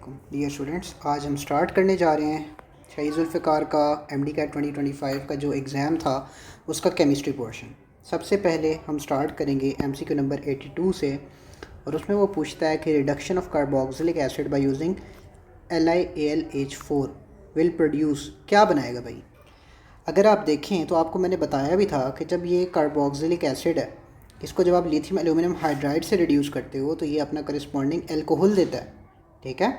वालेकुम dear students. आज हम स्टार्ट करने जा रहे हैं शहीद जुल्फ़िकार का MD कैट 2025 का जो एग्ज़ाम था उसका केमिस्ट्री पोर्शन। सबसे पहले हम स्टार्ट करेंगे MCQ नंबर 82 से, और उसमें वो पूछता है कि reduction of carboxylic acid by using LiAlH4 will produce, क्या बनाएगा भाई। अगर आप देखें तो आपको मैंने बताया भी था कि जब ये कार्बोक्सिलिक एसिड है, इसको जब आप लिथियम एल्यूमिनियम हाइड्राइड से रिड्यूस करते हो तो ये अपना करस्पॉन्डिंग एल्कोहल देता है, ठीक है।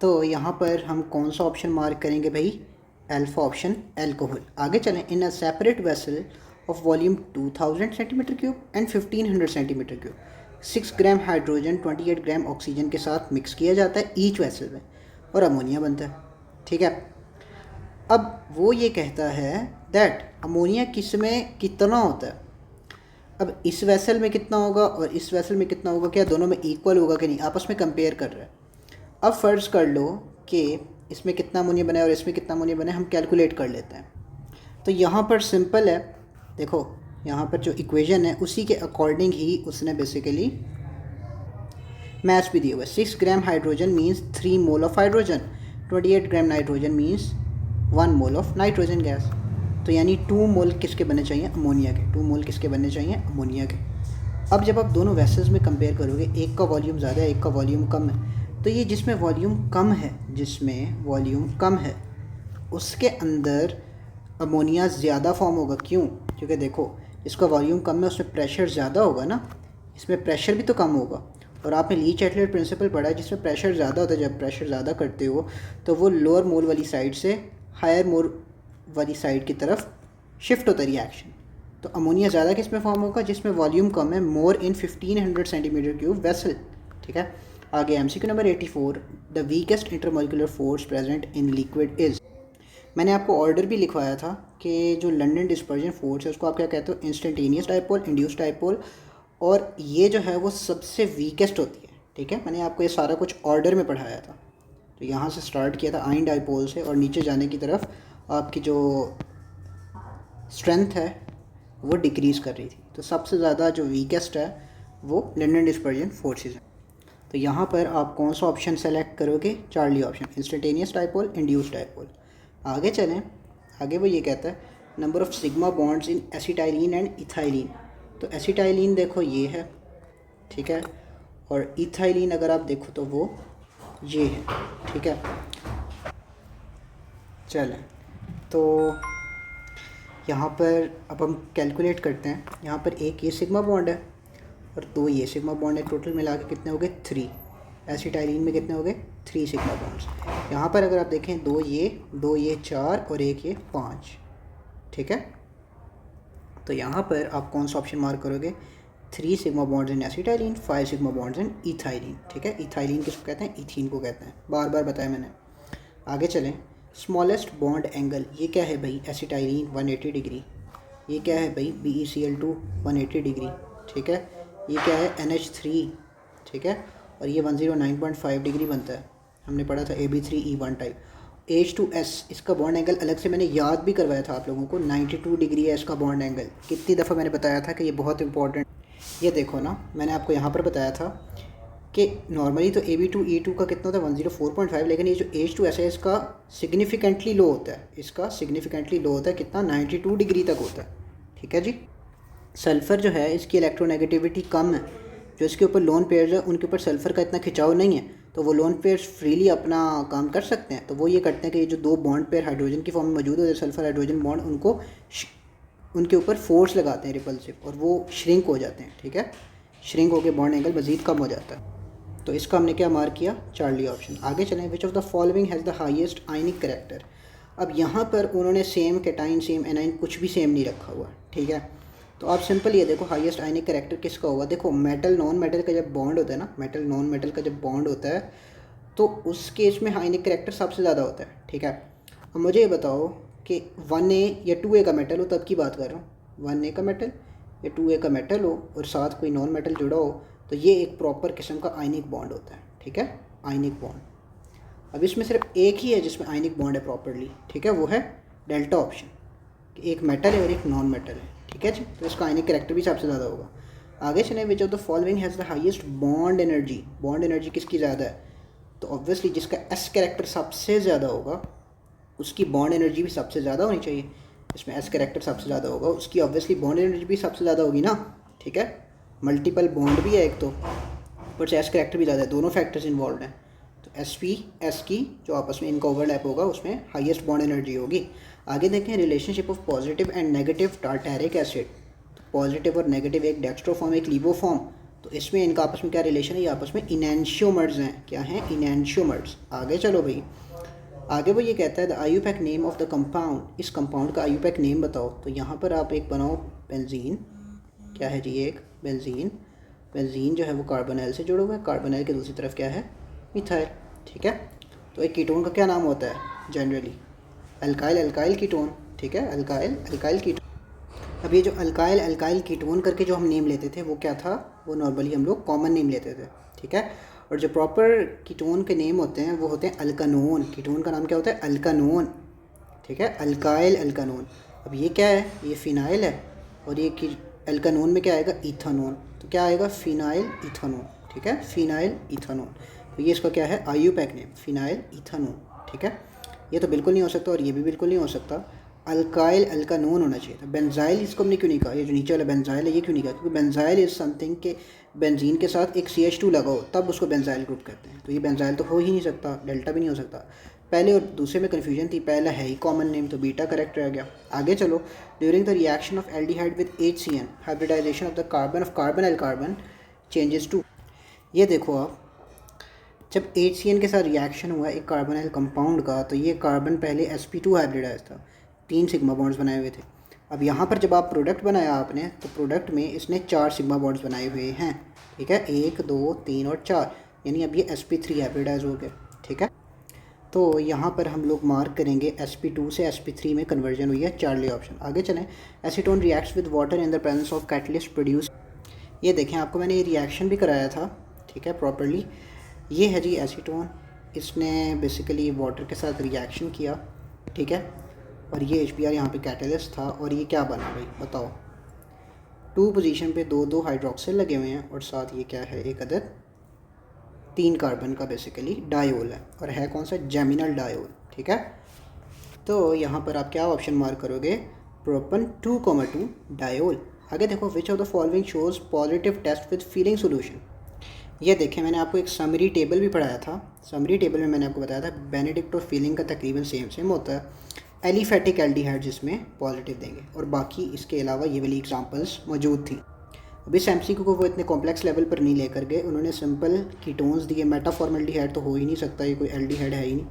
तो यहाँ पर हम कौन सा ऑप्शन मार्क करेंगे भाई, अल्फा ऑप्शन एल्कोहल। आगे चलें। In a separate vessel of volume 2000 centimetre cube and 1500 centimetre cube 6 gram hydrogen 28 gram oxygen के साथ मिक्स किया जाता है ईच वेसल में, और अमोनिया बनता है, ठीक है। अब वो ये कहता है दैट अमोनिया किस में कितना होता है। अब इस वेसल में कितना होगा और इस वेसल में कितना होगा, क्या दोनों में इक्वल होगा कि नहीं, आपस में कंपेयर कर रहे हैं। अब फ़र्ज़ कर लो कि इसमें कितना अमोनिया बना है और इसमें कितना अमोनिया बना है, हम कैलकुलेट कर लेते हैं। तो यहाँ पर सिंपल है, देखो यहाँ पर जो इक्वेशन है उसी के अकॉर्डिंग ही उसने बेसिकली मैथ्स भी दिया हुआ है। 6 gram hydrogen means 3 mole of hydrogen, 28 gram nitrogen means 1 mole of nitrogen gas. तो यानी 2 मोल किसके बनने चाहिए, अमोनिया के। 2 मोल किसके बनने चाहिए, अमोनिया के। अब जब आप दोनों वेसल्स में कंपेयर करोगे, एक का वॉल्यूम ज़्यादा है, एक का वॉल्यूम कम है, तो ये जिसमें वॉल्यूम कम है उसके अंदर अमोनिया ज़्यादा फॉर्म होगा। क्यों? क्योंकि देखो इसका वॉल्यूम कम है, उसमें प्रेशर ज़्यादा होगा ना, इसमें प्रेशर भी तो कम होगा। और आपने ली चैटलेट प्रिंसिपल पढ़ा है, जिसमें प्रेशर ज़्यादा होता है, जब प्रेशर ज़्यादा करते हो तो वो लोअर मोल वाली साइड से हायर मोल वाली साइड की तरफ शिफ्ट होता है रिएक्शन। तो अमोनिया ज़्यादा किस में फॉर्म होगा, जिसमें वॉल्यूम कम है, मोर इन 1500 सेंटीमीटर क्यूब वेसल, ठीक है। आगे MCQ number 84, the weakest intermolecular force present in liquid is. मैंने आपको ऑर्डर भी लिखवाया था कि जो लंदन डिस्पर्जन फोर्स है उसको आप क्या कहते हो, इंस्टेंटेनियस डाइपोल, इंड्यूस्ड डाइपोल, और ये जो है वो सबसे वीकेस्ट होती है, ठीक है। मैंने आपको ये सारा कुछ ऑर्डर में पढ़ाया था। तो यहाँ से स्टार्ट किया था आयन डाइपोल से, और नीचे जाने की तरफ आपकी जो स्ट्रेंथ है वो डिक्रीज़ कर रही थी। तो सबसे ज़्यादा जो वीकेस्ट है वो लंदन डिस्पर्जन फोर्सेस है। तो यहाँ पर आप कौन सा ऑप्शन सेलेक्ट करोगे, Charlie option, instantaneous dipole, induced dipole. आगे चलें। आगे वो ये कहता है number of sigma bonds in acetylene and ethylene. तो एसिटाइलिन देखो ये है, ठीक है, और इथाइलिन अगर आप देखो तो वो ये है, ठीक है। चलें, तो यहाँ पर अब हम कैलकुलेट करते हैं। यहाँ पर एक ये सिग्मा बॉन्ड है और 2 ये सिग्मा बॉन्ड है, टोटल मिला के कितने हो गए, 3। एसिटाइलिन में कितने हो गए, 3 सिग्मा बॉन्ड्स। यहाँ पर अगर आप देखें 2 ये 4 और एक ये 5, ठीक है। तो यहाँ पर आप कौन सा ऑप्शन मार्क करोगे, 3 sigma bonds in acetylene, 5 sigma bonds in ethylene, ठीक है। इथाइलिन किसको कहते हैं, इथीन को कहते हैं, बार बार बताया मैंने। आगे चलें। स्मॉलेस्ट बॉन्ड एंगल, ये क्या है भाई, एसिटाइलिन 180 डिग्री। ये क्या है भाई, BeCl2 180 डिग्री, ठीक है। ये क्या है, NH3, ठीक है, और ये 109.5 डिग्री बनता है। हमने पढ़ा था AB3E1 टाइप। H2S, इसका बॉन्ड एंगल अलग से मैंने याद भी करवाया था आप लोगों को, 92 डिग्री है इसका बॉन्ड एंगल। कितनी दफ़ा मैंने बताया था कि ये बहुत इंपॉर्टेंट। ये देखो ना, मैंने आपको यहाँ पर बताया था कि नॉर्मली तो AB2E2 का कितना होता है, 104.5, लेकिन ये जो H2S है इसका सिग्निफिकेंटली लो होता है, कितना, 92 डिग्री तक होता है, ठीक है जी। सल्फ़र जो है इसकी इलेक्ट्रोनेगेटिविटी कम है, जो इसके ऊपर लोन पेयर्स है उनके ऊपर सल्फ़र का इतना खिंचाव नहीं है, तो वो लोन पेयर्स फ्रीली अपना काम कर सकते हैं। तो वो ये करते हैं कि ये जो 2 बॉन्ड पेयर हाइड्रोजन की फॉर्म में मौजूद होते हैं, सल्फ़र हाइड्रोजन बॉन्ड, उनको उनके ऊपर फोर्स लगाते हैं रिपल्सिव, और वो श्रिंक हो जाते हैं, ठीक है। श्रिंक होकर बॉन्ड एंगल मज़ीद कम हो जाता है। तो इसका हमने क्या मार्क किया, चार्ली ऑप्शन। आगे चलें। विच of the following has the highest ionic character. अब यहाँ पर उन्होंने सेम कैटाइन, सेम एनाइन, कुछ भी सेम नहीं रखा हुआ, ठीक है। तो आप सिंपल ये देखो हाईएस्ट आयनिक करेक्टर किसका होगा। देखो मेटल नॉन मेटल का जब बॉन्ड होता है ना, मेटल नॉन मेटल का जब बॉन्ड होता है तो उस केस में आयनिक करेक्टर सबसे ज़्यादा होता है, ठीक है। अब मुझे ये बताओ कि 1A या 2A का मेटल हो, तब की बात कर रहा हूँ, 1A का मेटल या 2A का मेटल हो और साथ कोई नॉन मेटल जुड़ा हो, तो ये एक प्रॉपर किस्म का आयनिक बॉन्ड होता है, ठीक है, आयनिक बॉन्ड। अब इसमें सिर्फ एक ही है जिसमें आयनिक बॉन्ड है प्रॉपरली, ठीक है, वो है डेल्टा ऑप्शन, कि एक मेटल है और एक नॉन मेटल है, ठीक है जी। तो इसका आयनिक करेक्टर भी सबसे ज़्यादा होगा। आगे चलें। विच of the following has the highest bond energy. Bond energy किसकी ज़्यादा है, तो ऑब्वियसली जिसका एस कैरेक्टर सबसे ज़्यादा होगा उसकी बॉन्ड एनर्जी भी सबसे ज़्यादा होनी चाहिए। इसमें एस कैरेक्टर सबसे ज़्यादा होगा, उसकी ऑब्वियसली बॉन्ड एनर्जी भी सबसे ज़्यादा होगी ना, ठीक है। मल्टीपल बॉन्ड भी है एक तो, ऊपर से एस कैरेक्टर भी ज़्यादा है, दोनों फैक्टर्स इन्वॉल्व हैं। तो एस पी एस की जो आपस में इनका ओवरलैप होगा उसमें हाईएस्ट बॉन्ड एनर्जी होगी। आगे देखें relationship of positive and negative tartaric acid. तो पॉजिटिव और नेगेटिव, एक डेक्स्ट्रोफॉर्म एक लीबोफॉर्म, तो इसमें इनका आपस में क्या रिलेशन है, ये आपस में इनैंशियोमर्स हैं। क्या हैं? इनैंशियोमर्स। आगे चलो भाई, आगे वो ये कहता है the IUPAC name of the compound, इस कंपाउंड का आईयूपैक नेम बताओ। तो यहाँ पर आप एक बनाओ बेंजीन। क्या है जी? एक बेंजीन। बेंजीन जो है वो कार्बोनिल से जुड़ा हुआ है, कार्बोनिल के दूसरी तरफ क्या है? मिथाइल, ठीक है। तो एक कीटोन का क्या नाम होता है जनरली? अल्काइल अल्काइल कीटोन, ठीक है, अल्काइल अल्काइल कीटोन। अब ये जो अल्काइल अल्काइल कीटोन करके जो हम नेम लेते थे वो क्या था? वो नॉर्मली हम लोग कॉमन नेम लेते थे, ठीक है। और जो प्रॉपर कीटोन के नेम होते हैं वो होते हैं अल्कानोन। कीटोन का नाम क्या होता है? अल्कानोन, ठीक है, अल्काइल अल्कानोन। अब ये क्या है? ये फिनाइल है, और ये अल्कानोन में क्या आएगा? इथानोन। तो क्या आएगा? फिनाइल इथानोन, ठीक है, फिनाइल इथानोन। तो ये इसका क्या है? आईयूपैक नेम, फिनाइल इथानोन, ठीक है। ये तो बिल्कुल नहीं हो सकता और ये भी बिल्कुल नहीं हो सकता, अल्काइल अल्कानोन होना चाहिए था। बेंजाइल इसको हमने क्यों नहीं कहा? ये जो नीचे वाला बेंजाइल है ये क्यों नहीं कहा? क्योंकि बेंजाइल इज़ समथिंग के बेंजीन के साथ एक CH2 लगा हो तब उसको बेंजाइल ग्रुप कहते हैं। तो ये बेंजाइल तो हो ही नहीं सकता, डेल्टा भी नहीं हो सकता। पहले और दूसरे में कन्फ्यूजन थी, पहला है ही कॉमन नेम तो बीटा करेक्ट रह गया। आगे चलो, during the reaction of aldehyde with HCN hybridization of the carbon L carbon changes to. ये देखो आप, जब HCN के साथ रिएक्शन हुआ एक कार्बोनिल कंपाउंड का, तो ये कार्बन पहले sp2 हाइब्रिडाइज था, 3 सिग्मा बॉन्ड्स बनाए हुए थे। अब यहाँ पर जब आप प्रोडक्ट बनाया आपने, तो प्रोडक्ट में इसने 4 सिग्मा बॉन्ड्स बनाए हुए हैं, ठीक है, 1 2 3 और 4, यानी अब ये sp3 हाइब्रिडाइज हो गए, ठीक है। तो यहाँ पर हम लोग मार्क करेंगे sp2 से sp3 में कन्वर्जन हुई है, चार्ली ऑप्शन। आगे चलें, acetone reacts with water in the presence of catalyst produce. ये देखें, आपको मैंने ये रिएक्शन भी कराया था, ठीक है, प्रॉपरली। ये है जी एसीटोन, इसने बेसिकली वाटर के साथ रिएक्शन किया, ठीक है, और ये HBr यहाँ पे कैटलिस्ट था, और ये क्या बना भाई बताओ? 2 पोजीशन पे 2 हाइड्रोक्सिल लगे हुए हैं, और साथ ये क्या है? एक अदद 3 कार्बन का बेसिकली डायोल है, और है कौन सा? जेमिनल डायोल, ठीक है। तो यहाँ पर आप क्या ऑप्शन मार्क करोगे? Propane 2,2 diol. आगे देखो, which of the following shows positive test with Fehling solution. ये देखें, मैंने आपको एक समरी टेबल भी पढ़ाया था। समरी टेबल में मैंने आपको बताया था बेनेडिक्ट और फीलिंग का तकरीबन सेम होता है। एलिफेटिक एल्डिहाइड जिसमें पॉजिटिव देंगे, और बाकी इसके अलावा ये वाली एग्जांपल्स मौजूद थी। अभी MCQ को वो इतने कॉम्प्लेक्स लेवल पर नहीं लेकर गए, उन्होंने सिंपल कीटोन्स दिए। मेटाफॉर्मल्डिहाइड तो हो ही नहीं सकता, ये कोई एल्डिहाइड है ही नहीं,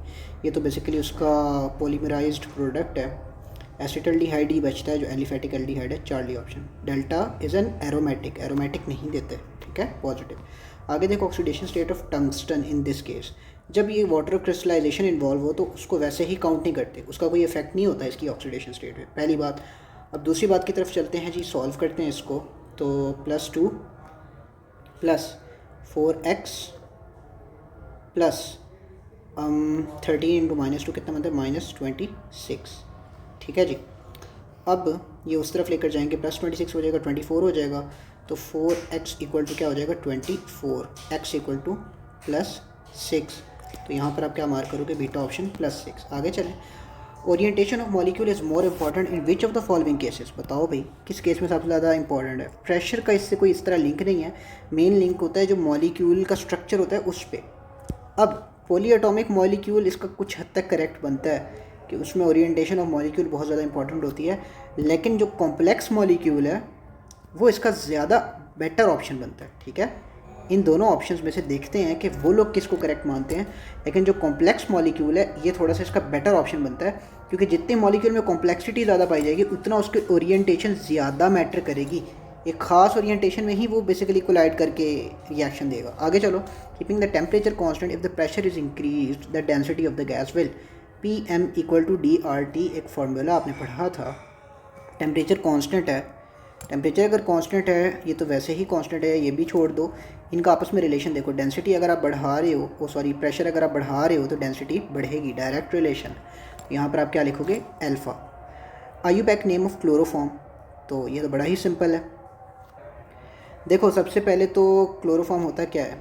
ये तो बेसिकली उसका पॉलीमराइज्ड प्रोडक्ट है। एसिटल्डिहाइड ही बचता है जो एलिफेटिक एल्डिहाइड है, Charlie option. Delta is an aromatic, aromatic नहीं देते, ठीक है, पॉजिटिव। आगे देखो, oxidation state of tungsten in this case, जब ये वाटर क्रिस्टलाइजेशन इन्वॉल्व हो तो उसको वैसे ही काउंट नहीं करते, उसका कोई इफेक्ट नहीं होता इसकी ऑक्सीडेशन स्टेट में, पहली बात। अब दूसरी बात की तरफ चलते हैं जी, सॉल्व करते हैं इसको। तो +2 + 4x + 13 × -2 कितना मतलब -26, ठीक है जी। अब ये उस तरफ लेकर जाएंगे, +26 हो जाएगा 24 हो जाएगा, तो 4x = क्या हो जाएगा? 24, x = +6। तो यहाँ पर आप क्या मार्क करोगे? Beta option +6। आगे चलें, orientation of molecule is more important in which of the following cases. बताओ भाई किस केस में सबसे ज़्यादा इंपॉर्टेंट है? प्रेशर का इससे कोई इस तरह लिंक नहीं है, मेन लिंक होता है जो मॉलिक्यूल का स्ट्रक्चर होता है उस पर। अब पॉलीएटॉमिक मॉलिक्यूल इसका कुछ हद तक करेक्ट बनता है कि उसमें ओरिएंटेशन ऑफ मॉलिक्यूल बहुत ज़्यादा इंपॉर्टेंट होती है, लेकिन जो कॉम्प्लेक्स मॉलिक्यूल है वो इसका ज़्यादा बेटर ऑप्शन बनता है, ठीक है। इन दोनों ऑप्शंस में से देखते हैं कि वो लोग किसको करेक्ट मानते हैं, लेकिन जो कॉम्प्लेक्स मॉलिक्यूल है ये थोड़ा सा इसका बेटर ऑप्शन बनता है, क्योंकि जितने मॉलिक्यूल में कॉम्प्लेक्सिटी ज़्यादा पाई जाएगी उतना उसकी ओरिएंटेशन ज़्यादा मैटर करेगी। एक ख़ास ओरिएंटेशन में ही वो बेसिकली कोलाइड करके रिएक्शन देगा। आगे चलो, keeping the temperature constant if the pressure is increase the density of the gas will. PM = DRT, एक फार्मूला आपने पढ़ा था। टेम्परेचर कांस्टेंट है, टेम्परेचर अगर कांस्टेंट है, ये तो वैसे ही कांस्टेंट है, ये भी छोड़ दो, इनका आपस में रिलेशन देखो। डेंसिटी अगर आप बढ़ा रहे हो, प्रेशर अगर आप बढ़ा रहे हो तो डेंसिटी बढ़ेगी, डायरेक्ट रिलेशन। यहाँ पर आप क्या लिखोगे? Alpha. IUPAC name of chloroform, तो ये तो बड़ा ही सिंपल है। देखो सबसे पहले तो क्लोरोफॉर्म होता क्या है?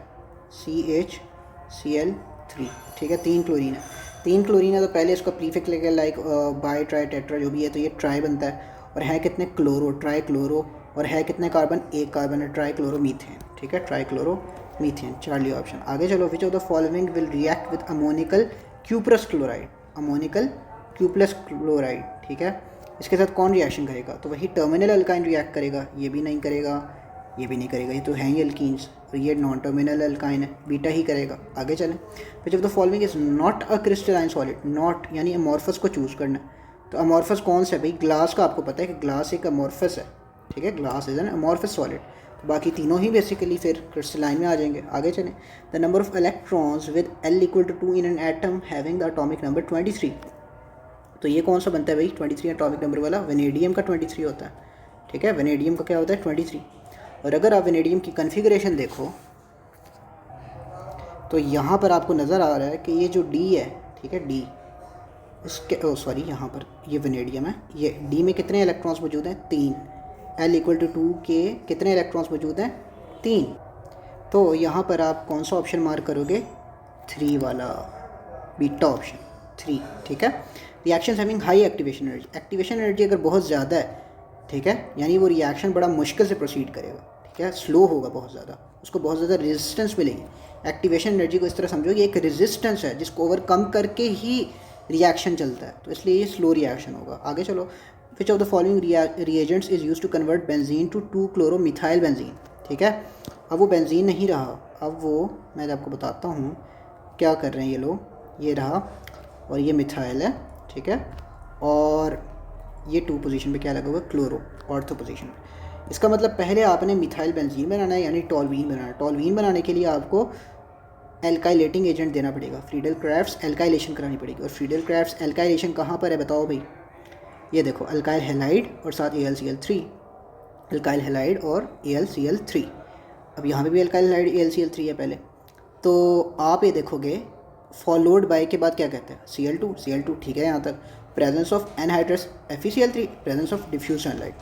CHCl 3, ठीक है, 3 क्लोरीन है। 3 क्लोरीन है तो पहले इसका प्रीफिक्स लेके लाइक बाई ट्राई टेट्रा जो भी है, तो ये ट्राई बनता है। और है कितने, क्लोरो, ट्राई क्लोरो। और है कितने कार्बन, एक कार्बन है, ट्राई क्लोरो मीथेन, ठीक है, tri chloro methane, Charlie option. आगे चलो, which of the following will react with ammoniacal cuprous chloride, ammoniacal cuprous chloride, ठीक है, इसके साथ कौन रिएक्शन करेगा, तो वही टर्मिनल अल्काइन रिएक्ट करेगा। ये भी नहीं करेगा, ये भी नहीं करेगा, ये तो हैं ही अल्कीन्स, और ये नॉन टर्मिनल अल्काइन है, बीटा ही करेगा। आगे चलें, विच of the following is not a crystalline solid, not यानी अमॉर्फस को चूज़ करना है। तो अमॉर्फस कौन सा है भाई, ग्लास का आपको पता है कि ग्लास एक अमॉर्फस है, ठीक है, glass is an amorphous solid. तो बाकी तीनों ही बेसिकली फिर क्रिस्टलाइन में आ जाएंगे। आगे चलें, the number of electrons with L = 2 in an atom having the atomic number 23, तो ये कौन सा बनता है भाई, 23 एटॉमिक नंबर वाला, वेनेडियम का 23 होता है, ठीक है, वेनेडियम का क्या होता है 23। और अगर आप वेनेडियम की कन्फिग्रेशन देखो तो यहाँ पर आपको नज़र आ रहा है कि ये जो D है, ठीक है, D इसके सॉरी यहाँ पर ये वेनेडियम है, ये D में कितने इलेक्ट्रॉन्स मौजूद हैं, 3। L = 2 के कितने इलेक्ट्रॉन्स मौजूद हैं, 3। तो यहाँ पर आप कौन सा ऑप्शन मार्क करोगे, 3 वाला, बीटा ऑप्शन 3, ठीक है। Reaction having high activation energy, activation energy अगर बहुत ज़्यादा है, ठीक है, यानी वो रिएक्शन बड़ा मुश्किल से प्रोसीड करेगा, ठीक है, स्लो होगा बहुत ज़्यादा, उसको बहुत ज़्यादा रेजिस्टेंस मिलेगी। एक्टिवेशन एनर्जी को इस तरह समझो कि एक रेजिस्टेंस है जिसको ओवरकम करके ही रिएक्शन चलता है, तो इसलिए ये स्लो रिएक्शन होगा। आगे चलो, which of the following reagents is use to convert benzene to 2-chloromethyl benzene, ठीक है। अब वो बेंजीन नहीं रहा, अब वो मैं आपको बताता हूँ क्या कर रहे हैं ये लोग, ये रहा और ये मिथाइल है, ठीक है, और ये 2 पोजीशन पे क्या लगा हुआ, क्लोरो, ऑर्थो पोजीशन पे। इसका मतलब पहले आपने मिथाइल बेंजीन बनाना है, यानी टॉल्वीन बनाना है। टॉल्वीन बनाने के लिए आपको एल्काइलेटिंग एजेंट देना पड़ेगा, फ्रीडल क्राफ्ट्स एल्काइलेशन करानी पड़ेगी। और फ्रीडल क्राफ्ट्स एल्काइलेशन कहाँ पर है बताओ भाई, ये देखो, अल्काइल हैलाइड और साथ AlCl3, अल्काइल हैलाइड और AlCl3। अब यहाँ पे भी अल्काइल हैलाइड AlCl3 है पहले, तो आप ये देखोगे फॉलोड बाय के बाद क्या कहते हैं, Cl2, ठीक है, यहाँ तक presence of anhydrous FeCl3, presence of diffuse sunlight.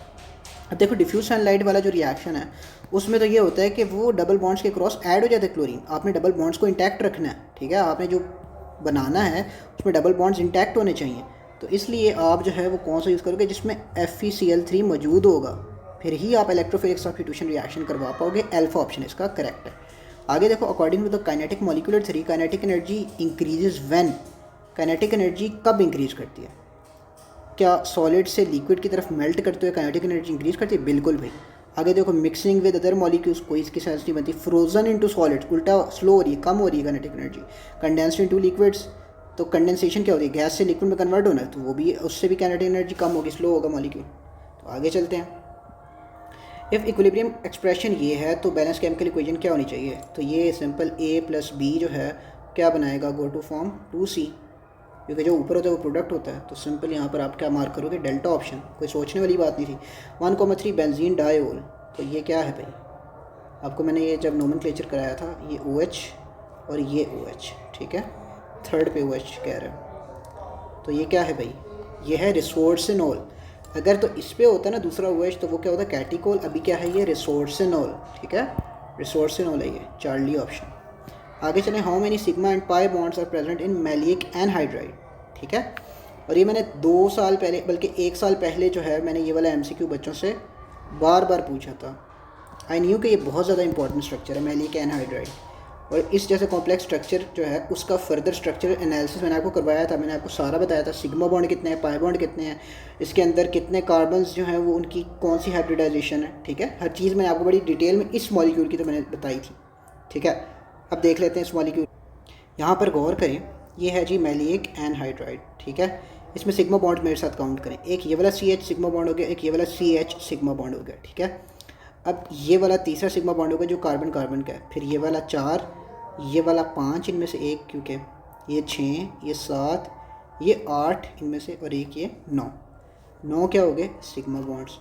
अब देखो डिफ्यूज सनलाइट वाला जो रिएक्शन है उसमें तो ये होता है कि वो डबल बॉन्ड्स के क्रॉस ऐड हो जाते हैं क्लोरीन, आपने डबल बॉन्ड्स को इंटैक्ट रखना है, ठीक है, आपने जो बनाना है उसमें डबल बॉन्ड्स इंटैक्ट होने चाहिए। तो इसलिए आप जो है वो कौन सा यूज़ करोगे, जिसमें FeCl3 मौजूद होगा, फिर ही आप इलेक्ट्रोफिलिक सब्स्टिट्यूशन रिएक्शन करवा पाओगे। अल्फा ऑप्शन इसका करेक्ट है। आगे देखो, according to the kinetic molecular theory, kinetic energy increases when, kinetic energy कब इंक्रीज करती है, क्या सॉलिड से लिक्विड की तरफ मेल्ट करते हुए काइनेटिक एनर्जी इंक्रीज करती है, बिल्कुल भाई। आगे देखो, मिक्सिंग विद अदर मॉलिक्यूल्स, कोई इसकी सेंस नहीं बनती। फ्रोजन इनटू सॉलिड्स, उल्टा स्लो हो रही है, कम हो रही है kinetic energy. Condensed into liquids, तो कंडेंसेशन क्या होती है, गैस से लिक्विड में कन्वर्ट होना है, तो वो भी उससे भी काइनेटिक एनर्जी कम होगी, स्लो होगा मॉलिक्यूल। तो आगे चलते हैं। इफ़ इक्विलिब्रियम एक्सप्रेशन ये है तो बैलेंस केमिकल इक्वेशन क्या होनी चाहिए, तो ये सिंपल A + B जो है क्या बनाएगा, गो टू फॉर्म 2C, क्योंकि जो ऊपर होता है वो प्रोडक्ट होता है। तो सिंपल यहाँ पर आप क्या मार्क करोगे, डेल्टा ऑप्शन, कोई सोचने वाली बात नहीं थी। 1,3 बेंजीन डायोल, तो ये क्या है भाई, आपको मैंने ये जब नोमेनक्लेचर कराया था, ये OH और ये OH, ठीक है, थर्ड पे OH कह रहे हो, तो ये क्या है भाई, ये है रिसोर्सिनोल। अगर तो इस पे होता है ना दूसरा OH तो वो क्या होता है, कैटिकोल। अभी क्या है, ये रिसोर्सिनोल, ठीक है, रिसोर्सिनोल है ये, चार्ली ऑप्शन। आगे चलें, how many sigma and pi bonds are present in maleic anhydride, ठीक है। और ये मैंने 2 साल पहले, बल्कि 1 साल पहले जो है, मैंने ये वाला MCQ बच्चों से बार बार पूछा था। आई न्यू कि ये बहुत ज़्यादा इंपॉर्टेंट स्ट्रक्चर है मैलिक एनहाइड्राइड, और इस जैसे कॉम्प्लेक्स स्ट्रक्चर जो है उसका फर्दर स्ट्रक्चर एनालिसिस मैंने आपको करवाया था, मैंने आपको सारा बताया था, सिग्मा बॉन्ड कितने हैं, पाई बॉन्ड कितने हैं, इसके अंदर कितने कार्बन्स जो हैं वो उनकी कौन सी हाइब्रिडाइजेशन है, ठीक है, हर चीज़ मैंने आपको बड़ी डिटेल में इस मॉलिक्यूल की तो मैंने बताई थी, ठीक है। अब देख लेते हैं इस मॉलिक्यूल, यहाँ पर गौर करें, ये है जी मैलिक एनहाइड्राइड, ठीक है। इसमें सिग्मा बॉन्ड मेरे साथ काउंट करें, एक ये वाला CH सिग्मा बॉन्ड हो गया, एक ये वाला CH सिग्मा बॉन्ड हो गया, ठीक है। अब ये वाला तीसरा सिग्मा बॉन्ड होगा जो कार्बन कार्बन का है, फिर ये वाला 4, ये वाला 5, इनमें से एक, क्योंकि ये 6, ये 7, ये 8 इनमें से, और एक ये 9 क्या हो गए, सिग्मा बॉन्ड्स,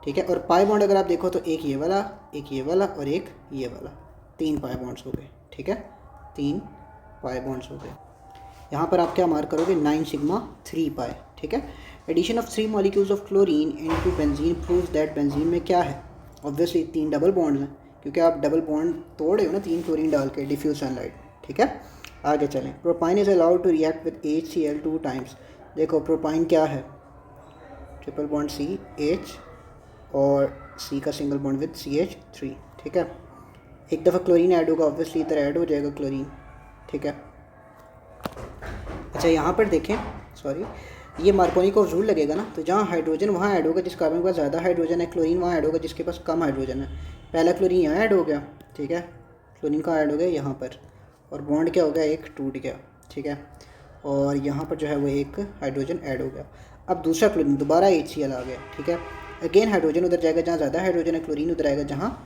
ठीक है। और पाई बॉन्ड अगर आप देखो तो एक ये वाला, एक ये वाला और एक ये वाला, 3 पाई बॉन्ड्स हो गए, ठीक है, 3 पाई बॉन्ड्स हो गए। यहाँ पर आप क्या मार्क करोगे, 9 सिग्मा 3 पाई, ठीक है। Addition of 3 molecules of chlorine into benzene proves that benzene में क्या है, ऑब्वियसली 3 डबल बॉन्ड्स हैं, क्योंकि आप डबल बॉन्ड तोड़ रहे हो ना 3 क्लोरीन डाल के डिफ्यूज सनलाइट, ठीक है। आगे चलें, propyne is allowed to react with HCl 2 times. देखो प्रोपाइन क्या है, ट्रिपल बॉन्ड CH और C का सिंगल बॉन्ड विद CH3, ठीक है। एक दफ़ा क्लोरीन ऐड होगा, ऑब्वियसली इधर ऐड हो जाएगा क्लोरीन, ठीक है। अच्छा यहाँ पर देखें, सॉरी, ये मार्कोनी का रूल लगेगा ना, तो जहाँ हाइड्रोजन वहाँ ऐड होगा जिस कार्बन के पास ज़्यादा हाइड्रोजन है, क्लोरीन वहाँ ऐड होगा जिसके पास कम हाइड्रोजन है। पहला क्लोरीन यहाँ ऐड हो गया, ठीक है, क्लोरीन का ऐड हो गया यहाँ पर, और बॉन्ड क्या हो गया, एक टूट गया, ठीक है, और यहाँ पर जो है वो एक हाइड्रोजन ऐड हो गया। अब दूसरा क्लोरीन दोबारा HCl आ गया, ठीक है, अगेन हाइड्रोजन उधर जाएगा जहाँ ज़्यादा हाइड्रोजन है, क्लोरीन उधर आएगा जहाँ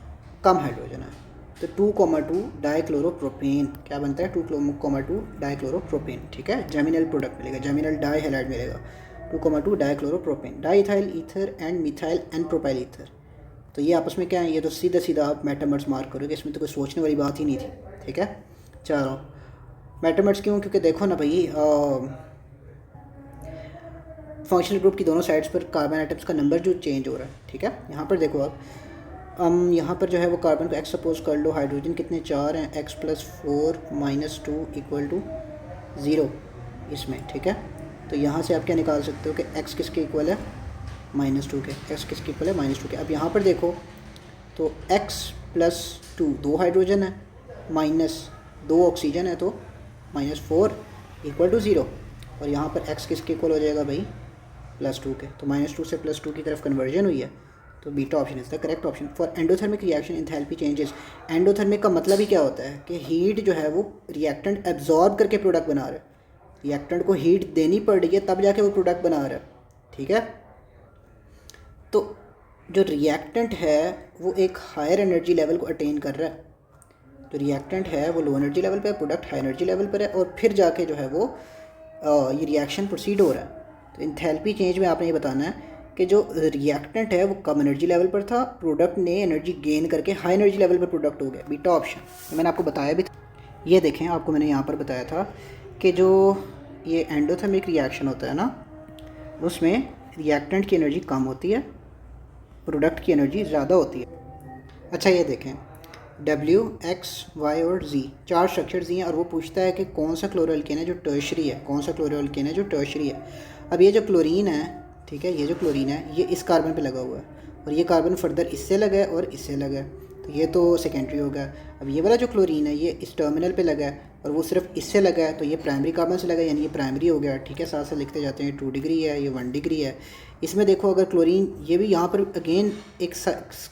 कम हाइड्रोजन है। तो 2,2 डाइक्लोरोप्रोपेन क्या बनता है, 2,2 डाइक्लोरोप्रोपेन, ठीक है, जेमिनल प्रोडक्ट मिलेगा, जेमिनल डाई हैलाइड मिलेगा, 2,2 dichloropropane, diethyl ether and methyl and propyl ether. तो ये आपस में क्या है, ये तो सीधा सीधा आप मेटामर्स मार्क करोगे, इसमें तो कोई सोचने वाली बात ही नहीं थी, ठीक है। चलो मेटामर्स क्यों, क्योंकि देखो ना भाई, फंक्शनल ग्रुप की दोनों साइड्स पर कार्बन आइटम्स का नंबर जो चेंज हो रहा है, ठीक है। यहाँ पर देखो आप, यहाँ पर जो है वो कार्बन को x सपोज कर लो, हाइड्रोजन कितने 4 हैं, x + 4 - 2 = 0 इसमें, ठीक है। तो यहाँ से आप क्या निकाल सकते हो कि x किसके इक्वल है, -2 के, x किसके इक्वल है, -2 के। अब यहाँ पर देखो तो x + 2 2 हाइड्रोजन है, -2 ऑक्सीजन है, तो -4 = 0, और यहाँ पर x किसके इक्वल हो जाएगा भाई, +2 के। तो -2 से +2 की तरफ कन्वर्जन हुई है, तो beta option is the correct option for endothermic reaction enthalpy changes. Endothermic का मतलब ही क्या होता है कि हीट जो है वो रिएक्टेंट एब्जॉर्ब करके प्रोडक्ट बना रहा है, रिएक्टेंट को हीट देनी पड़ रही है तब जाके वो प्रोडक्ट बना रहा है, ठीक है। तो जो रिएक्टेंट है वो एक हायर एनर्जी लेवल को अटेन कर रहा है, जो रिएक्टेंट है वो लो एनर्जी लेवल पर है, प्रोडक्ट हाई एनर्जी लेवल पर है, और फिर जाके जो है वो ये रिएक्शन प्रोसीड हो रहा है। तो एंथैल्पी चेंज में आपने ये बताना है कि जो रिएक्टेंट है वो कम एनर्जी लेवल पर था, प्रोडक्ट ने एनर्जी गेन करके हाई एनर्जी लेवल पर प्रोडक्ट हो गया, बीटा ऑप्शन। मैंने आपको बताया भी था, ये देखें आपको मैंने यहाँ पर बताया था कि जो ये एंडोथर्मिक रिएक्शन होता है ना, उसमें रिएक्टेंट की एनर्जी कम होती है, प्रोडक्ट की एनर्जी ज़्यादा होती है। अच्छा ये देखें, W, X, Y और Z 4 स्ट्रक्चर्स हैं, और वो पूछता है कि कौन सा क्लोरोअल्केन है जो टर्शरी है, कौन सा क्लोरोअल्केन है जो टर्शरी है। अब ये जो क्लोरीन है, ठीक है, ये जो क्लोरीन है ये इस कार्बन पे लगा हुआ है, और ये कार्बन फर्दर इससे लगा है और इससे लगा है, तो ये तो सेकेंडरी हो गया। अब ये वाला जो क्लोरीन है ये इस टर्मिनल पे लगा है और वो सिर्फ इससे लगा है, तो ये प्राइमरी कार्बन से लगा है, यानी ये प्राइमरी हो गया, ठीक है। साथ साथ लिखते जाते हैं, 2 डिग्री है, ये 1 डिग्री है। इसमें देखो अगर क्लोरीन ये भी यहाँ पर अगेन एक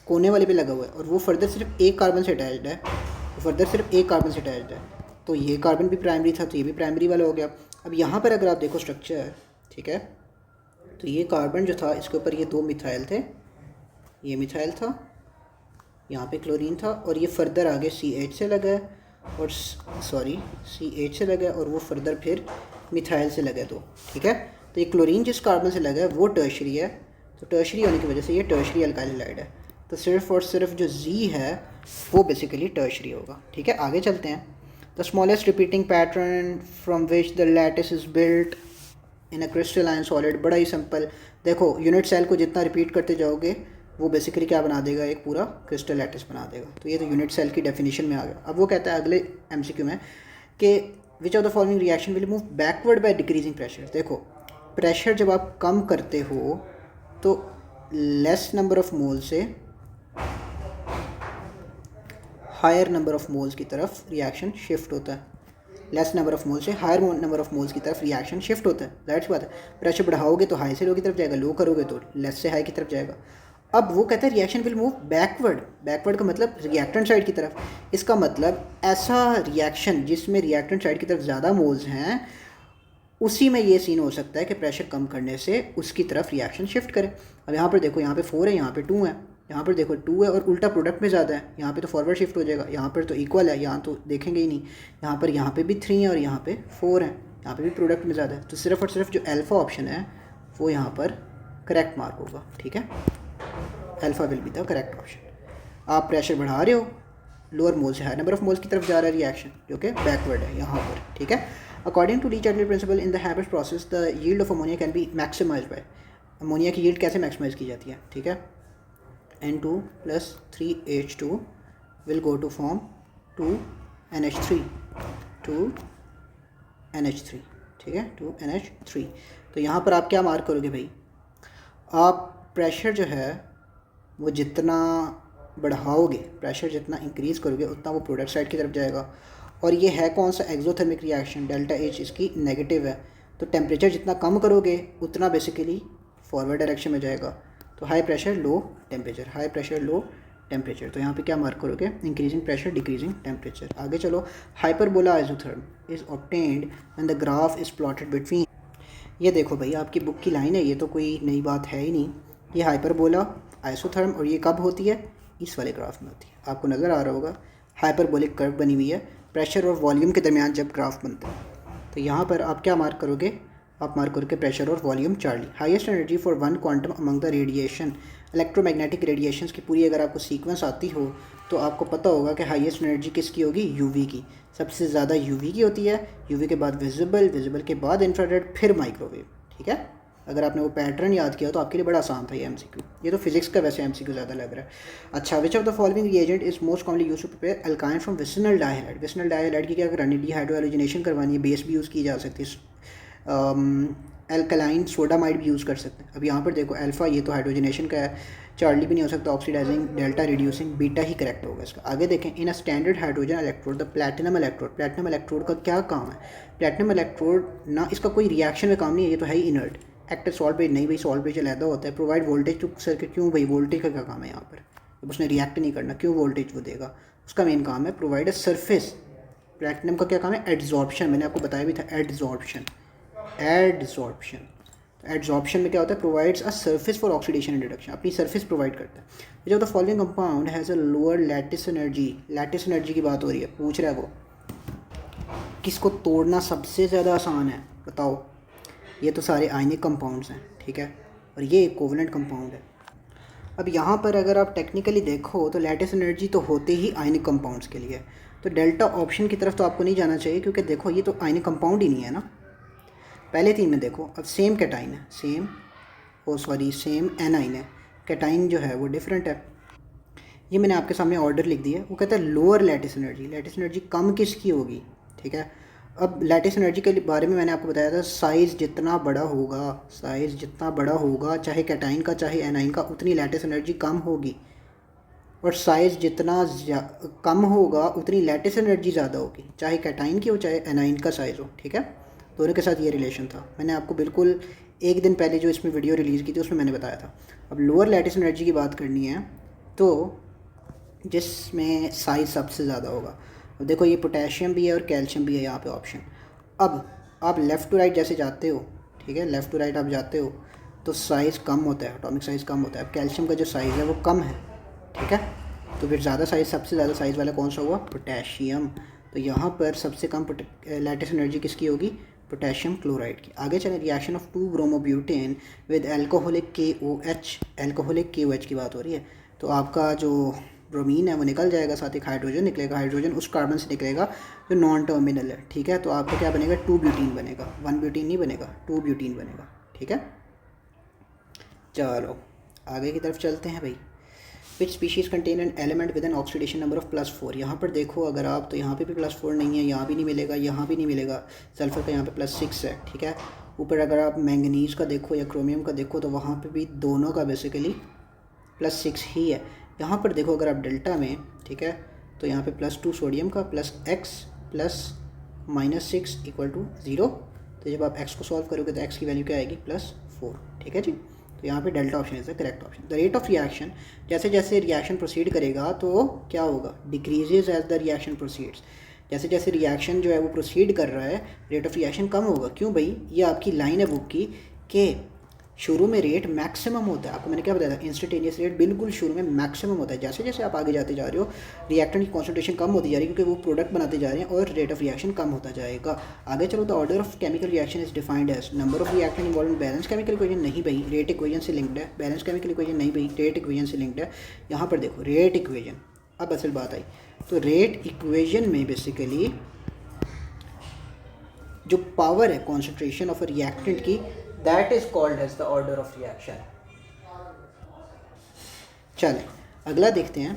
कोने वाले पे लगा हुआ है, और वो फर्दर सिर्फ एक कार्बन से अटैच्ड है, फर्दर सिर्फ एक कार्बन से अटैच्ड है, तो ये कार्बन भी प्राइमरी था, तो ये भी प्राइमरी वाला हो गया। अब यहाँ पर अगर आप देखो स्ट्रक्चर, ठीक है, तो ये कार्बन जो था इसके ऊपर ये 2 मिथाइल थे, ये मिथाइल था, यहाँ पे क्लोरीन था, और ये फर्दर आगे CH से लगा है, और सॉरी CH से लगा है, और वो फर्दर फिर मिथाइल से लगा है, तो ठीक है। तो ये क्लोरीन जिस कार्बन से लगा है वो टर्शरी है, तो टर्शरी होने की वजह से ये टर्शरी अल्काइल हैलाइड है, तो सिर्फ और सिर्फ जो Z है वो बेसिकली टर्शरी होगा, ठीक है। आगे चलते हैं। The smallest repeating pattern from which the lattice is built in a crystalline solid, बड़ा ही सिंपल। देखो यूनिट सेल को जितना रिपीट करते जाओगे वो बेसिकली क्या बना देगा, एक पूरा क्रिस्टल लैटिस बना देगा। तो ये तो यूनिट सेल की डेफिनेशन में आ गया। अब वो कहता है अगले MCQ में कि विच of the following reaction will move backward by decreasing pressure. देखो प्रेशर जब आप कम करते हो तो लेस नंबर ऑफ मोल से हायर नंबर ऑफ मोल्स की तरफ रिएक्शन शिफ्ट होता है, लेस नंबर ऑफ मोल से हायर नंबर ऑफ मोल्स की तरफ रिएक्शन शिफ्ट होता है, दैट्स बात है। प्रेशर बढ़ाओगे तो हाई से लो की तरफ जाएगा, लो करोगे तो लेस से हाई की तरफ जाएगा। अब वो कहता है reaction will move backward, backward का मतलब रिएक्टेंट साइड की तरफ। इसका मतलब ऐसा रिएक्शन जिसमें रिएक्टेंट साइड की तरफ ज़्यादा मोल्स हैं उसी में ये सीन हो सकता है कि प्रेशर कम करने से उसकी तरफ रिएक्शन शिफ्ट करे। अब यहाँ पर देखो, यहाँ पे 4 है, यहाँ पे 2 है, यहाँ पर देखो 2 है और उल्टा प्रोडक्ट में ज़्यादा है, यहाँ पे तो फॉरवर्ड शिफ्ट हो जाएगा, यहाँ पर तो इक्वल है, यहाँ तो देखेंगे ही नहीं, यहाँ पे भी 3 है और यहाँ पे 4 है, यहाँ पे भी प्रोडक्ट में ज़्यादा है, तो सिर्फ और सिर्फ जो अल्फ़ा ऑप्शन है वो यहाँ पर करेक्ट मार्क होगा, ठीक है। Alpha will be the correct option. आप प्रेशर बढ़ा रहे हो, लोअर मोल से हायर नंबर ऑफ मोल्स की तरफ जा रहा है रिएक्शन, जो कि बैकवर्ड है यहाँ पर, ठीक है। According to le Chatelier principle in the Haber process the yield of ammonia can be maximized by. Ammonia की यील्ड कैसे मैक्सिमाइज की जाती है, ठीक है। N2 + 3H2 will go to form 2NH3, 2 NH3, ठीक है, 2NH3। तो यहाँ पर आप क्या मार्क करोगे भाई, आप प्रेशर जो है वो जितना बढ़ाओगे, प्रेशर जितना इंक्रीज़ करोगे उतना वो प्रोडक्ट साइड की तरफ जाएगा। और ये है कौन सा, एक्सोथर्मिक रिएक्शन, डेल्टा एच इसकी नेगेटिव है। तो टेम्परेचर जितना कम करोगे उतना बेसिकली फॉरवर्ड डायरेक्शन में जाएगा। तो high pressure low temperature, high pressure low temperature. तो यहाँ पे क्या मार्क करोगे, इंक्रीजिंग प्रेशर डिक्रीजिंग टेम्परेचर। आगे चलो, hyperbola isotherm is obtained when the graph is plotted between. ये देखो भाई आपकी बुक की लाइन है, ये तो कोई नई बात है ही नहीं। ये हाइपरबोला आइसोथर्म, और ये कब होती है, इस वाले ग्राफ में होती है। आपको नज़र आ रहा होगा हाइपरबोलिक कर्व बनी हुई है प्रेशर और वॉल्यूम के दरमियान जब ग्राफ बनता है। तो यहाँ पर आप क्या मार्क करोगे, आप मार्क करोगे प्रेशर और volume Charlie. Highest energy for one quantum among the radiation, electromagnetic radiations की पूरी अगर आपको सीक्वेंस आती हो तो आपको पता होगा कि हाईएस्ट एनर्जी किसकी होगी, यूवी की। सबसे ज़्यादा यूवी की होती है, यूवी के बाद विजिबल, विजिबल के बाद इंफ्रारेड, फिर माइक्रोवेव, ठीक है। अगर आपने वो पैटर्न याद किया तो आपके लिए बड़ा आसान था ये एमसीक्यू। ये तो फिजिक्स का वैसे एमसीक्यू ज़्यादा लग रहा है। अच्छा, which of the following reagent is most commonly use to prepare alkyne from vicinal dihalide. Vicinal dihalide की क्या करानी, डीहाइड्रोहाइलोजिनेशन करवानी है, बेस भी यूज़ की जा सकती है। एल्कलाइन सोडामाइड भी यूज़ कर सकते हैं। अब यहाँ पर देखो अल्फ़ा ये तो हाइड्रोजनेशन का है, चार्ली भी नहीं हो सकता, ऑक्सीडाइजिंग, डेल्टा रिड्यूसिंग, बीटा ही करेक्ट होगा इसका। आगे देखें, in a standard hydrogen electrode the platinum electrode, platinum electrode का क्या काम है, प्लैटिनम इलेक्ट्रोड ना इसका कोई रिएक्शन में काम नहीं है, ये तो है ही इनर्ट। एक्टिव सॉल्ट ब्रिज नहीं भाई, सॉल्ट ब्रिज अलहदा होता है। प्रोवाइड वोल्टेज टू सर्किट, क्यों भाई, वोल्टेज का क्या काम है यहाँ पर, जब उसने रिएक्ट नहीं करना क्यों वोल्टेज वो देगा, उसका मेन काम है प्रोवाइड अ सरफेस। प्लैटिनम का क्या काम है, एड्जॉर्प्शन, मैंने आपको बताया भी था, एड्जॉर्प्शन, एड्जॉर्प्शन। एड्जॉर्प्शन में क्या होता है, provides a surface for oxidation and reduction, अपनी सरफेस प्रोवाइड करता है। जब the following compound has a lower lattice energy, lattice energy की बात हो रही है, पूछ रहा है वो किसको तोड़ना सबसे ज़्यादा आसान है, बताओ। ये तो सारे आयनिक कंपाउंड्स हैं, ठीक है, और ये एक कोवेलेंट कंपाउंड है। अब यहाँ पर अगर आप टेक्निकली देखो तो लैटिस एनर्जी तो होते ही आयनिक कंपाउंड्स के लिए, तो डेल्टा ऑप्शन की तरफ तो आपको नहीं जाना चाहिए, क्योंकि देखो ये तो आयनिक कंपाउंड ही नहीं है ना। पहले तीन में देखो, अब सेम कैटाइन है, सेम एनाइन है, कैटाइन जो है वो डिफरेंट है। ये मैंने आपके सामने ऑर्डर लिख दिया, वो कहता है lower lattice energy, lattice energy कम किसकी होगी, ठीक है। अब लैटिस एनर्जी के बारे में मैंने आपको बताया था, साइज़ जितना बड़ा होगा, साइज़ जितना बड़ा होगा चाहे कैटाइन का चाहे एनाइन का, उतनी लैटिस एनर्जी कम होगी, और साइज़ जितना कम होगा उतनी लैटिस एनर्जी ज़्यादा होगी, चाहे कैटाइन की हो चाहे एनाइन का साइज़ हो, ठीक है। दोनों के साथ ये रिलेशन था, मैंने आपको बिल्कुल एक दिन पहले जो इसमें वीडियो रिलीज़ की थी उसमें मैंने बताया था। अब लोअर लैटिस एनर्जी की बात करनी है तो जिसमें साइज़ सबसे ज़्यादा होगा। अब देखो ये पोटेशियम भी है और कैल्शियम भी है यहाँ पे ऑप्शन। अब आप लेफ़्ट टू राइट जैसे जाते हो, ठीक है, लेफ़्ट टू राइट आप जाते हो तो साइज़ कम होता है, एटॉमिक साइज़ कम होता है। अब कैल्शियम का जो साइज़ है वो कम है, ठीक है, तो फिर ज़्यादा साइज़, सबसे ज़्यादा साइज़ वाला कौन सा हुआ, पोटेशियम। तो यहाँ पर सबसे कम लैटिस एनर्जी किसकी होगी, पोटेशियम क्लोराइड की। आगे चलें, reaction of 2 bromobutane with alcoholic KOH, alcoholic KOH की बात हो रही है। तो आपका जो ब्रोमीन है वो निकल जाएगा, साथ एक हाइड्रोजन निकलेगा, हाइड्रोजन उस कार्बन से निकलेगा जो नॉन टर्मिनल है, ठीक है। तो आपका क्या बनेगा, 2 ब्यूटीन बनेगा, 1 ब्यूटीन नहीं बनेगा, 2 ब्यूटीन बनेगा, ठीक है। चलो आगे की तरफ चलते हैं भाई। Which species contain an element with an oxidation number of +4। यहाँ पर देखो अगर आप, तो यहाँ पे भी +4 नहीं है, यहाँ भी नहीं मिलेगा, यहाँ भी नहीं मिलेगा। सल्फ़र का यहाँ पे +6 है, ठीक है। ऊपर अगर आप मैंगनीज़ का देखो या क्रोमियम का देखो तो वहाँ पे भी दोनों का बेसिकली +6 ही है। यहाँ पर देखो अगर आप डेल्टा में, ठीक है, तो यहाँ पे +2 सोडियम का +x +-6 = 0। तो जब आप x को सॉल्व करोगे तो x की वैल्यू क्या आएगी, +4, ठीक है जी। तो यहाँ पे delta option is the correct option. The rate of reaction, जैसे जैसे रिएक्शन प्रोसीड करेगा तो क्या होगा, decreases as the reaction proceeds. जैसे जैसे रिएक्शन जो है वो प्रोसीड कर रहा है रेट ऑफ रिएक्शन कम होगा। क्यों भाई, ये आपकी लाइन है बुक की कि शुरू में रेट मैक्सिमम होता है। आपको मैंने क्या बताया था, इंस्टेंटेनियस रेट बिल्कुल शुरू में मैक्सिमम होता है। जैसे जैसे आप आगे जाते जा रहे हो रिएक्टेंट की कॉन्सेंट्रेशन कम होती जा रही है, क्योंकि वो प्रोडक्ट बनाते जा रहे हैं और रेट ऑफ रिएक्शन कम होता जाएगा। आगे चलो, the order of chemical reaction is defined as number of reactant involve in balance chemical equation. नहीं भाई, रेट इक्वेशन से लिंक्ड है, बैलेंस केमिकल इक्वेशन नहीं भाई, रेट इक्वेशन से लिंक्ड है। यहाँ पर देखो रेट इक्वेशन, अब असल बात आई तो रेट इक्वेशन में बेसिकली जो पावर है कॉन्सेंट्रेशन ऑफ अ रिएक्टेंट की, that is called as the order of reaction. चलें अगला देखते हैं।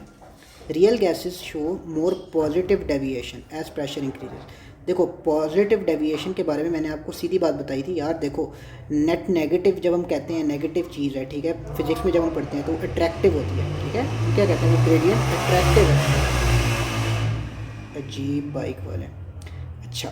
Real gases show more positive deviation as pressure increases. देखो पॉजिटिव डेविएशन के बारे में मैंने आपको सीधी बात बताई थी यार। देखो नेट नेगेटिव जब हम कहते हैं नेगेटिव चीज़ है, ठीक है, फिजिक्स में जब हम पढ़ते हैं तो अट्रैक्टिव होती है, ठीक है। क्या कहते हैं वो ग्रेडियंट अट्रैक्टिव है। अजीब बाइक वाले, अच्छा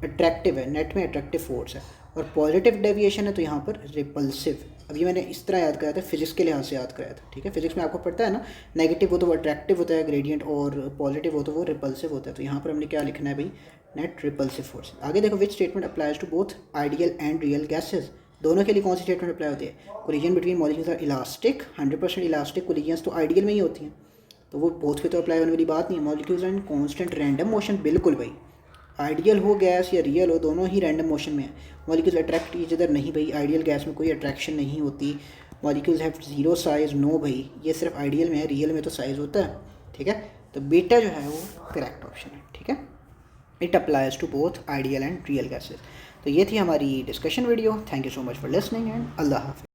अट्रैक्टिव है, नेट में अट्रैक्टिव फोर्स है। और पॉजिटिव डेविएशन है तो यहाँ पर रिपल्सिव। अब ये मैंने इस तरह याद कराया था, फिजिक्स के लिहाज से याद कराया था, ठीक है। फिजिक्स में आपको पढ़ता है ना, नेगेटिव हो तो वो अट्रैक्टिव होता है ग्रेडियंट, और पॉजिटिव हो तो वो रिपल्सिव होता है। तो यहाँ पर हमने क्या लिखना है भाई, नेट रिपल्सिव फोर्स। आगे देखो, which statement applies to both ideal and real gases. दोनों के लिए कौन सी स्टेटमेंट अप्लाई होती है? Collision between molecules are elastic, 100% elastic collisions तो आइडियल में ही होती हैं, तो वो बोथ पे तो अप्लाई होने वाली बात नहीं है। Molecules are in constant random motion, बिल्कुल भाई, आइडियल हो गैस या रियल हो दोनों ही रैंडम मोशन में है। मॉलिक्यूल्स अट्रैक्ट ईच अदर, नहीं भाई, आइडियल गैस में कोई अट्रैक्शन नहीं होती। Molecules have zero size, no भाई, ये सिर्फ आइडियल में है, रियल में तो साइज होता है, ठीक है। तो बेटा जो है वो करेक्ट ऑप्शन है, ठीक है। It applies to both ideal and real gases. तो ये थी हमारी discussion video. Thank you so much for listening and अल्लाह हाफिज़।